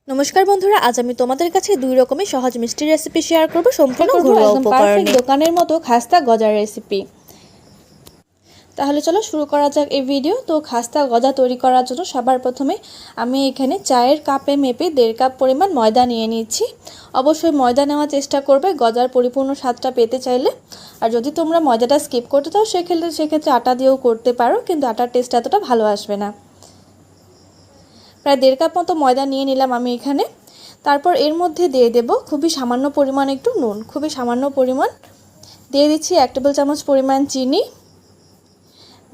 নমস্কার বন্ধুরা, আজ আমি তোমাদের কাছে দুই রকমের সহজ মিষ্টি রেসিপি শেয়ার করব সম্পূর্ণ ঘরোয়া উপকরণে। দোকানের মতো খাস্তা গজার রেসিপি। তাহলে চলো শুরু করা যাক এই ভিডিও। তো খাস্তা গজা তৈরি করার জন্য সবার প্রথমে আমি এখানে চায়ের কাপে মেপে 1.5 কাপ পরিমাণ ময়দা নিয়ে নিচ্ছি। অবশ্যই ময়দা নেওয়ার চেষ্টা করবে গজার পরিপূর্ণ স্বাদটা পেতে চাইলে। আর যদি তোমরা ময়দাটা স্কিপ করতে চাও সেক্ষেত্রে আটা দিয়েও করতে পারো, কিন্তু আটার টেস্ট এতটা ভালো আসবে না। প্রায় 1.5 কাপ মতো ময়দা নিয়ে নিলাম আমি এখানে। তারপর এর মধ্যে দিয়ে দেব খুবই সামান্য পরিমাণ একটু নুন, খুবই সামান্য পরিমাণ দিয়ে দিচ্ছি। 1 টেবিল চামচ পরিমাণ চিনি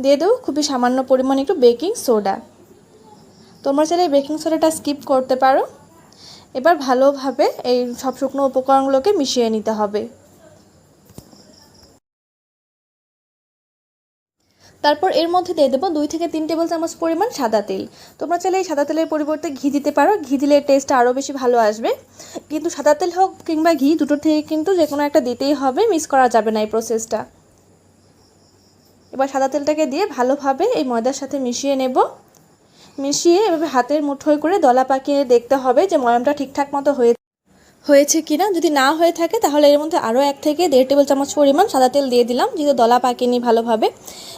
দিয়ে দেবো, খুবই সামান্য পরিমাণ একটু বেকিং সোডা। তোমরা চাইলে বেকিং সোডাটা স্কিপ করতে পারো। এবার ভালোভাবে এই সব শুকনো উপকরণগুলোকে মিশিয়ে নিতে হবে। তারপর এর মধ্যে দিয়ে দেবো 2 থেকে 3 টেবিল চামচ পরিমাণ সাদা তেল। তোমরা চাইলে এই সাদা তেলের পরিবর্তে ঘি দিতে পারো, ঘি দিলে টেস্টটা আরও বেশি ভালো আসবে। কিন্তু সাদা তেল হোক কিংবা ঘি, দুটো থেকে কিন্তু যে কোনো একটা দিতেই হবে, মিস করা যাবে না এই প্রসেসটা। এবার সাদা তেলটাকে দিয়ে ভালোভাবে এই ময়দার সাথে মিশিয়ে নেব। মিশিয়ে এভাবে হাতের মুঠোয় করে দলা পাকিয়ে দেখতে হবে যে ময়ামটা ঠিকঠাক মতো হয়েছে কিনা। যদি না হয়ে থাকে তাহলে এর মধ্যে আরও 1 থেকে 1.5 টেবিল চামচ পরিমাণ সাদা তেল দিয়ে দিলাম, যেহেতু দলা পাকিয়ে ভালোভাবে।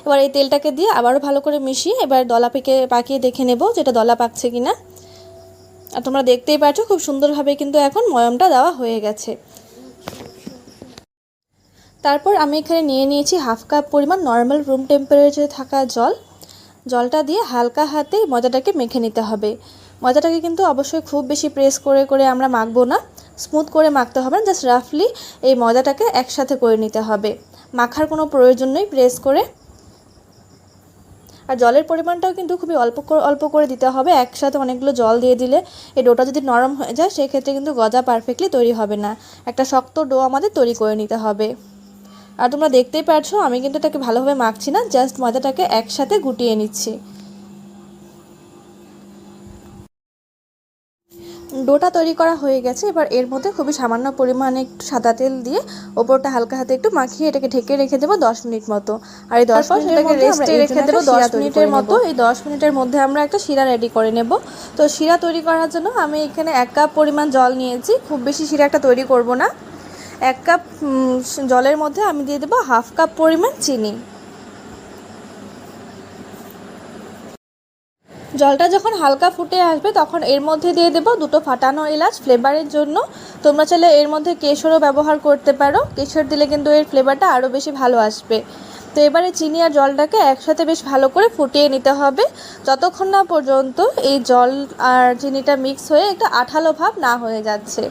এবার এই তেলটাকে দিয়ে আবারও ভালো করে মিশিয়ে এবার দলা পাকিয়ে দেখে নেব যেটা দলা পাকছে কিনা। আর তোমরা দেখতেই পাচ্ছ খুব সুন্দরভাবে কিন্তু এখন ময়ামটা দেওয়া হয়ে গেছে। তারপর আমি এখানে নিয়ে নিয়েছি 1/2 কাপ পরিমাণ নর্মাল রুম টেম্পারেচারে থাকা জলটা দিয়ে হালকা হাতে ময়দাটাকে মেখে নিতে হবে। ময়দাটাকে কিন্তু অবশ্যই খুব বেশি প্রেস করে করে আমরা মাখবো না, স্মুথ করে মাখতে হবে না, জাস্ট রাফলি এই ময়দাটাকে একসাথে করে নিতে হবে। মাখার কোনো প্রয়োজন নেই প্রেস করে। আর জলের পরিমাণটাও কিন্তু খুবই অল্প করে দিতে হবে। একসাথে অনেকগুলো জল দিয়ে দিলে এই ডোটা যদি নরম হয়ে যায় সেক্ষেত্রে কিন্তু গজা পারফেক্টলি তৈরি হবে না। একটা শক্ত ডো আমাদের তৈরি করে নিতে হবে। আর তোমরা দেখতেই পাচ্ছ আমি কিন্তু এটাকে ভালোভাবে মাখছি না, জাস্ট ময়দাটাকে একসাথে গুটিয়ে নিচ্ছি। ডোটা তৈরি করা হয়ে গেছে। এবার এর মধ্যে খুবই সামান্য পরিমাণে একটু সাদা তেল দিয়ে ওপরটা হালকা হাতে একটু মাখিয়ে এটাকে ঢেকে রেখে দেবো 10 মিনিট মতো। আর এই 10 মিনিটের রেস্টে রেখে দেবো 10 মিনিটের মতো। এই 10 মিনিটের মধ্যে আমরা একটা শিরা রেডি করে নেব। তো শিরা তৈরি করার জন্য আমি এখানে 1 কাপ পরিমাণ জল নিয়েছি। খুব বেশি শিরা একটা তৈরি করব না। 1 কাপ জলের মধ্যে আমি দিয়ে দেবো 1/2 কাপ পরিমাণ চিনি। জলটা যখন হালকা ফুটে আসবে তখন এর মধ্যে দিয়ে দেবো 2টো ফাটানো এলাচ ফ্লেভারের জন্য। তোমরা চাইলে এর মধ্যে কেশরও ব্যবহার করতে পারো, কেশর দিলে কিন্তু এর ফ্লেভারটা আরও বেশি ভালো আসবে। তো এবারে চিনি আর জলটাকে একসাথে বেশ ভালো করে ফুটিয়ে নিতে হবে, যতক্ষণ না পর্যন্ত এই জল আর চিনিটা মিক্স হয়ে একটা আঠালো ভাব না হয়ে যাচ্ছে।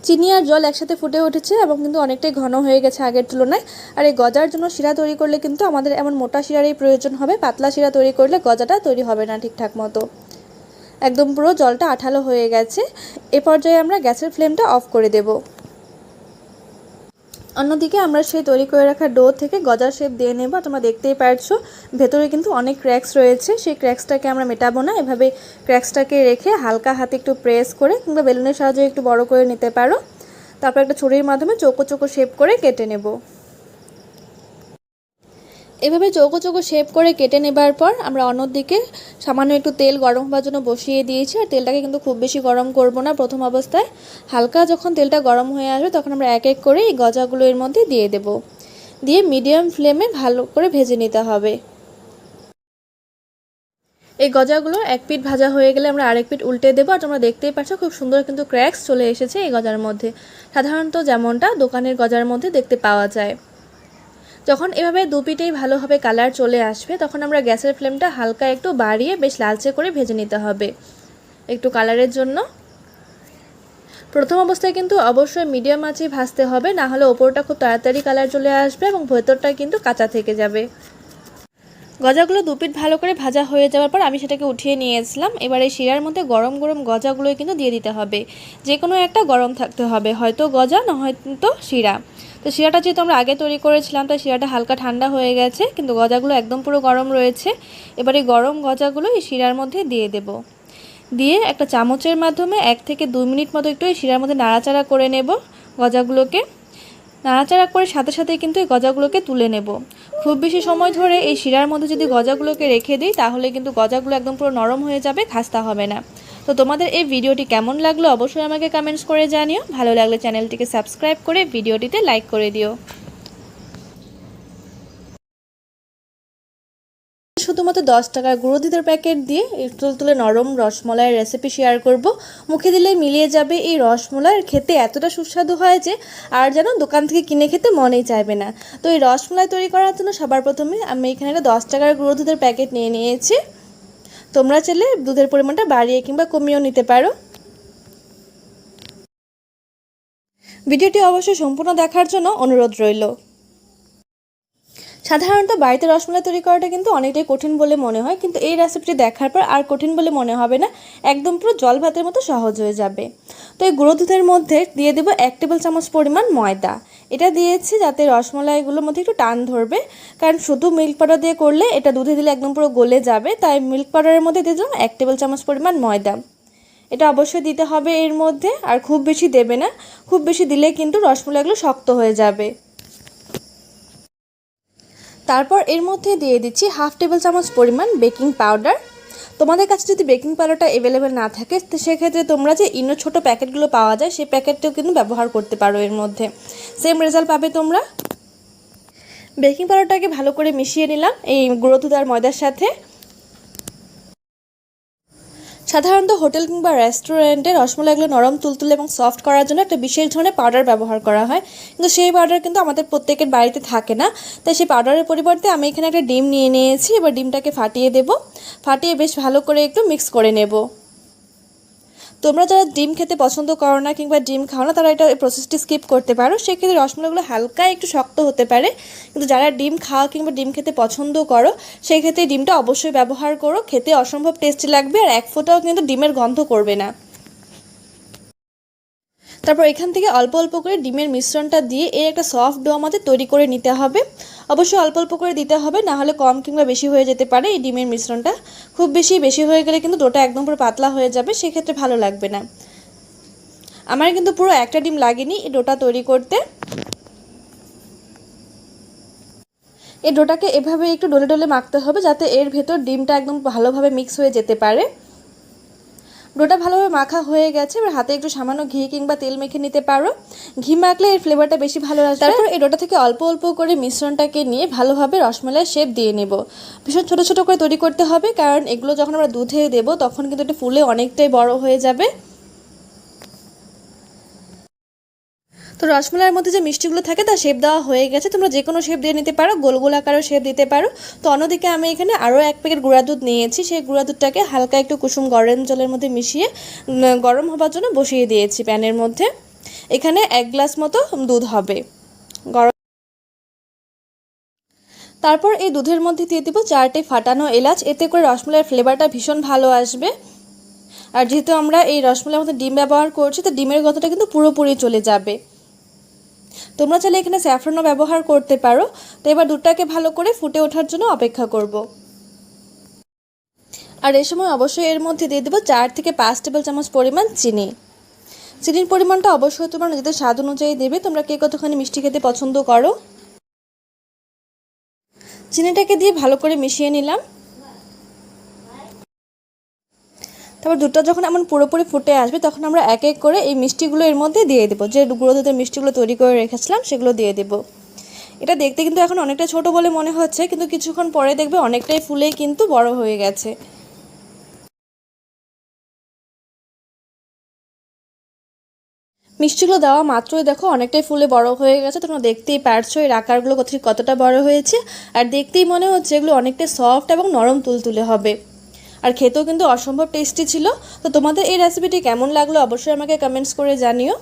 চিনি আর জল একসাথে ফুটে উঠেছে এবং কিন্তু অনেকটাই ঘন হয়ে গেছে আগের তুলনায়। আর এই গজার জন্য শিরা তৈরি করলে কিন্তু আমাদের এমন মোটা শিরারই প্রয়োজন হবে, পাতলা শিরা তৈরি করলে গজাটা তৈরি হবে না ঠিকঠাক মতো। একদম পুরো জলটা আঠালো হয়ে গেছে। এ পর্যায়ে আমরা গ্যাসের ফ্লেমটা অফ করে দেব। অন্যদিকে আমরা সেই তৈরি করে রাখা ডো থেকে গজার শেপ দিয়ে নেব। তোমরা দেখতেই পারছো ভেতরে কিন্তু অনেক ক্র্যাক্স রয়েছে, সেই ক্র্যাক্সটাকে আমরা মেটাবো না। এভাবে ক্র্যাক্সটাকে রেখে হালকা হাতে একটু প্রেস করে কিংবা বেলুনের সাহায্যে একটু বড় করে নিতে পারো। তারপর একটা ছুরির মাধ্যমে চৌকো চৌকো শেপ করে কেটে নেব। এভাবে চৌকো চৌকো শেপ করে কেটে নেবার পর আমরা অন্যদিকে সামান্য একটু তেল গরম হওয়ার জন্য বসিয়ে দিয়েছি। আর তেলটাকে কিন্তু খুব বেশি গরম করব না প্রথম অবস্থায়। হালকা যখন তেলটা গরম হয়ে আসবে তখন আমরা এক এক করে এই গজাগুলো এর মধ্যে দিয়ে দেব। দিয়ে মিডিয়াম ফ্লেমে ভালো করে ভেজে নিতে হবে। এই গজাগুলো এক পিঠ ভাজা হয়ে গেলে আমরা আরেক পিঠ উল্টে দেবো। আর তোমরা দেখতেই পাচ্ছ খুব সুন্দর কিন্তু ক্র্যাক্স চলে এসেছে এই গজার মধ্যে, সাধারণত যেমনটা দোকানের গজার মধ্যে দেখতে পাওয়া যায়। যখন এভাবে দুপিটেই ভালোভাবে কালার চলে আসবে তখন আমরা গ্যাসের ফ্লেমটা হালকা একটু বাড়িয়ে বেশ লালচে করে ভেজে নিতে হবে একটু কালারের জন্য। প্রথম অবস্থায় কিন্তু অবশ্যই মিডিয়াম আঁচে ভাজতে হবে, না হলে ওপরটা খুব তাড়াতাড়ি কালার চলে আসবে এবং ভেতরটা কিন্তু কাঁচা থেকে যাবে। গজাগুলো দুপিট ভালো করে ভাজা হয়ে যাওয়ার পর আমি সেটাকে উঠিয়ে নিয়েছিলাম। এবার এই শিরার মধ্যে গরম গরম গজাগুলোই কিন্তু দিয়ে দিতে হবে। যে কোনো একটা গরম থাকতে হবে, হয়তো গজা না হয়তো শিরা। তো শিরাটা যেহেতু আমরা আগে তৈরি করেছিলাম তাই শিরাটা হালকা ঠান্ডা হয়ে গেছে, কিন্তু গজাগুলো একদম পুরো গরম রয়েছে। এবার এই গরম গজাগুলো এই শিরার মধ্যে দিয়ে দেব। দিয়ে একটা চামচের মাধ্যমে 1 থেকে 2 মিনিট মতো একটু এই শিরার মধ্যে নাড়াচাড়া করে নেব। গজাগুলোকে নাড়াচাড়া করে সাথে সাথে কিন্তু এই গজাগুলোকে তুলে নেব। খুব বেশি সময় ধরে এই শিরার মধ্যে যদি গজাগুলোকে রেখে দিই তাহলে কিন্তু গজাগুলো একদম পুরো নরম হয়ে যাবে, খাস্তা হবে না। তো তোমাদের এই ভিডিওটি কেমন লাগলো অবশ্যই আমাকে কমেন্টস করে জানিও। ভালো লাগলে চ্যানেলটিকে সাবস্ক্রাইব করে ভিডিওটিতে লাইক করে দিও। শুধুমাত্র 10 টাকার গুঁড়ো দুধের প্যাকেট দিয়ে তুলতুলে নরম রসমলাইয়ের রেসিপি শেয়ার করব। মুখে দিলে মিলিয়ে যাবে এই রসমলাইয়ের, খেতে এতটা সুস্বাদু হয় যে আর যেন দোকান থেকে কিনে খেতে মনেই চাইবে না। তো এই রসমলাই তৈরি করার জন্য সবার প্রথমে আমি এখানে একটা 10 টাকার গুঁড়ো দুধের প্যাকেট নিয়ে নিয়েছি। তোমরা চাইলে দুধের পরিমাণটা বাড়িয়ে কিংবা কমিয়েও নিতে পারো। ভিডিওটি অবশ্যই সম্পূর্ণ দেখার জন্য অনুরোধ রইল। সাধারণত বাড়িতে রসমালাই তৈরি করাটা কিন্তু অনেকটাই কঠিন বলে মনে হয়, কিন্তু এই রেসিপিটি দেখার পর আর কঠিন বলে মনে হবে না, একদম পুরো জল ভাতের মতো সহজ হয়ে যাবে। তো এই গুঁড়ো দুধের মধ্যে দিয়ে দেবো 1 টেবিল চামচ পরিমাণ ময়দা। এটা দিয়েছি যাতে রসমালাইগুলোর মধ্যে একটু টান ধরবে, কারণ শুধু মিল্ক পাউডার দিয়ে করলে এটা দুধে দিলে একদম পুরো গলে যাবে, তাই মিল্ক পাউডারের মধ্যে দিয়ে দিলাম 1 টেবিল চামচ পরিমাণ ময়দা। এটা অবশ্যই দিতে হবে এর মধ্যে, আর খুব বেশি দেবে না, খুব বেশি দিলে কিন্তু রসমালাইগুলো শক্ত হয়ে যাবে। তারপর এর মধ্যে দিয়ে দিচ্ছি 1/2 টেবিল চামচ পরিমাণ বেকিং পাউডার। তোমাদের কাছে যদি বেকিং পাউডারটা অ্যাভেলেবেল না থাকে তো সেক্ষেত্রে তোমরা যে ইনো ছোটো প্যাকেটগুলো পাওয়া যায় সেই প্যাকেটটাও কিন্তু ব্যবহার করতে পারো, এর মধ্যে সেম রেজাল্ট পাবে তোমরা। বেকিং পাউডারটাকে ভালো করে মিশিয়ে নিলাম এই গুঁড়ো দুধ আর ময়দার সাথে। সাধারণত হোটেল কিংবা রেস্টুরেন্টে রসমালাইগুলো নরম তুলতুলে এবং সফট করার জন্য একটা বিশেষ ধরনের পাউডার ব্যবহার করা হয়, কিন্তু সেই পাউডার কিন্তু আমাদের প্রত্যেকের বাড়িতে থাকে না। তাই সেই পাউডারের পরিবর্তে আমি এখানে একটা ডিম নিয়ে নিয়েছি। এবার ডিমটাকে ফাটিয়ে দেব, ফাটিয়ে বেশ ভালো করে একটু মিক্স করে নেব। তোমরা যারা ডিম খেতে পছন্দ করো না কিংবা ডিম খাও না তারা এটা প্রসেসটি স্কিপ করতে পারো, সেক্ষেত্রে রসমালাইগুলো হালকা একটু শক্ত হতে পারে, কিন্তু যারা ডিম খাও কিংবা ডিম খেতে পছন্দ করো সেই ক্ষেত্রে ডিমটা অবশ্যই ব্যবহার করো, খেতে অসম্ভব টেস্টি লাগবে আর এক ফোঁটাও কিন্তু ডিমের গন্ধ করবে না। তারপর এখান থেকে অল্প অল্প করে ডিমের মিশ্রণটা দিয়ে এর একটা সফট ডো আমাদের তৈরি করে নিতে হবে। অবশ্যই অল্প অল্প করে দিতে হবে, না হলে কম কিংবা বেশি হয়ে যেতে পারে এই ডিমের মিশ্রণটা। খুব বেশি হয়ে গেলে কিন্তু ডোটা একদম পুরো পাতলা হয়ে যাবে, সেক্ষেত্রে ভালো লাগবে না। আমার কিন্তু পুরো একটা ডিম লাগেনি এই ডোটা তৈরি করতে। এই ডোটাকে এভাবে একটু ডলে ডলে মাখতে হবে যাতে এর ভেতর ডিমটা একদম ভালোভাবে মিক্স হয়ে যেতে পারে। ডোটা ভালোভাবে মাখা হয়ে গেছে, এবার হাতে একটু সামান্য ঘি কিংবা তেল মেখে নিতে পারো। ঘি মাখলে এর ফ্লেভারটা বেশি ভালো আসবে। তারপর এই ডোটা থেকে অল্প অল্প করে মিশ্রণটাকে নিয়ে ভালোভাবে রসমালাইয়ের শেপ দিয়ে নেব। ভীষণ ছোটো ছোটো করে তৈরি করতে হবে, কারণ এগুলো যখন আমরা দুধে দেবো তখন কিন্তু এটা ফুলে অনেকটাই বড় হয়ে যাবে। তো রসমালাইয়ের মধ্যে যে মিষ্টিগুলো থাকে তার শেপ দেওয়া হয়ে গেছে, তোমরা যে কোনো শেপ দিয়ে নিতে পারো, গোল গোল আকারেও শেপ দিতে পারো। তো অন্যদিকে আমি এখানে আরও 1 প্যাকেট গুঁড়া দুধ নিয়েছি, সেই গুঁড়া দুধটাকে হালকা একটু কুসুম গরম জলের মধ্যে মিশিয়ে গরম হবার জন্য বসিয়ে দিয়েছি প্যানের মধ্যে। এখানে 1 গ্লাস মতো দুধ হবে গরম। তারপর এই দুধের মধ্যে দিয়ে দেবো 4টে ফাটানো এলাচ, এতে করে রসমালাইয়ের ফ্লেভারটা ভীষণ ভালো আসবে। আর যেহেতু আমরা এই রসমালাইয়ের মধ্যে ডিম ব্যবহার করছি তো ডিমের গন্ধটা কিন্তু পুরোপুরি চলে যাবে। তোমরা চাইলে এখানে স্যাফরনও ব্যবহার করতে পারো। তো এবার দুধটাকে ভালো করে ফুটে ওঠার জন্য অপেক্ষা করব। আর এই সময় অবশ্যই এর মধ্যে দিয়ে দেবো 4 থেকে 5 টেবিল চামচ পরিমাণ চিনি। চিনির পরিমাণটা অবশ্যই তোমরা নিজেদের স্বাদ অনুযায়ী দেবে, তোমরা কে কতখানি মিষ্টি খেতে পছন্দ করো। চিনিটাকে দিয়ে ভালো করে মিশিয়ে নিলাম। তারপর দুধটা যখন এমন পুরোপুরি ফুটে আসবে তখন আমরা এক এক করে এই মিষ্টিগুলো এর মধ্যে দিয়ে দেবো, যে গুঁড়ো দুধের মিষ্টিগুলো তৈরি করে রেখেছিলাম সেগুলো দিয়ে দেবো। এটা দেখতে কিন্তু এখন অনেকটা ছোট বলে মনে হচ্ছে, কিন্তু কিছুক্ষণ পরে দেখবে অনেকটাই ফুলে কিন্তু বড় হয়ে গেছে। মিষ্টিগুলো দেওয়া মাত্রই দেখো অনেকটাই ফুলে বড় হয়ে গেছে, তোমরা দেখতেই পারছো এর আকারগুলো কতটা বড় হয়েছে। আর দেখতেই মনে হচ্ছে এগুলো অনেকটা সফট এবং নরম তুলতুলে হবে, আর খেতেও কিন্তু অসম্ভব টেস্টি ছিল। তো তোমাদের এই রেসিপিটি কেমন লাগলো অবশ্যই আমাকে কমেন্টস করে জানিও।